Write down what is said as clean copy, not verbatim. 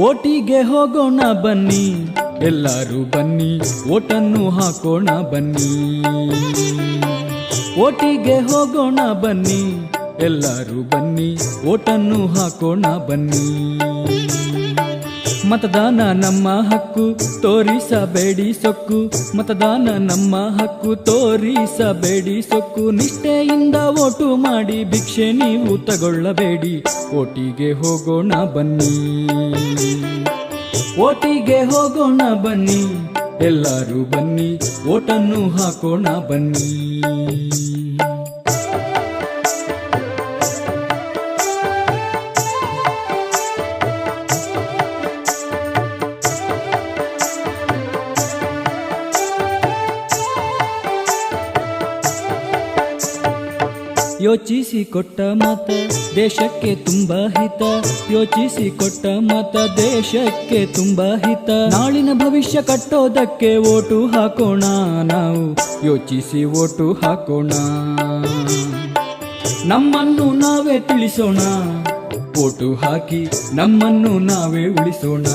ಓಟಿಗೆ ಹೋಗೋಣ ಬನ್ನಿ, ಎಲ್ಲರೂ ಬನ್ನಿ, ಓಟನ್ನು ಹಾಕೋಣ ಬನ್ನಿ. ಓಟಿಗೆ ಹೋಗೋಣ ಬನ್ನಿ, ಎಲ್ಲರೂ ಬನ್ನಿ, ಓಟನ್ನು ಹಾಕೋಣ ಬನ್ನಿ. ಮತದಾನ ನಮ್ಮ ಹಕ್ಕು, ತೋರಿಸಬೇಡಿ ಸೊಕ್ಕು. ಮತದಾನ ನಮ್ಮ ಹಕ್ಕು, ತೋರಿಸಬೇಡಿ ಸೊಕ್ಕು. ನಿಷ್ಠೆಯಿಂದ ಓಟು ಮಾಡಿ ಭಿಕ್ಷೆ ನೀವು ತಗೊಳ್ಳಬೇಡಿ. ಓಟಿಗೆ ಹೋಗೋಣ ಬನ್ನಿ, ಓಟಿಗೆ ಹೋಗೋಣ ಬನ್ನಿ, ಎಲ್ಲರೂ ಬನ್ನಿ, ಓಟನ್ನು ಹಾಕೋಣ ಬನ್ನಿ. ಯೋಚಿಸಿ ಕೊಟ್ಟ ಮತ ದೇಶಕ್ಕೆ ತುಂಬಾ ಹಿತ. ಯೋಚಿಸಿ ಕೊಟ್ಟ ಮತ ದೇಶಕ್ಕೆ ತುಂಬಾ ಹಿತ. ನಾಳಿನ ಭವಿಷ್ಯ ಕಟ್ಟೋದಕ್ಕೆ ಓಟು ಹಾಕೋಣ ನಾವು, ಯೋಚಿಸಿ ಓಟು ಹಾಕೋಣ. ನಮ್ಮನ್ನು ನಾವೇ ತಿಳಿಸೋಣ, ಓಟು ಹಾಕಿ ನಮ್ಮನ್ನು ನಾವೇ ಉಳಿಸೋಣ.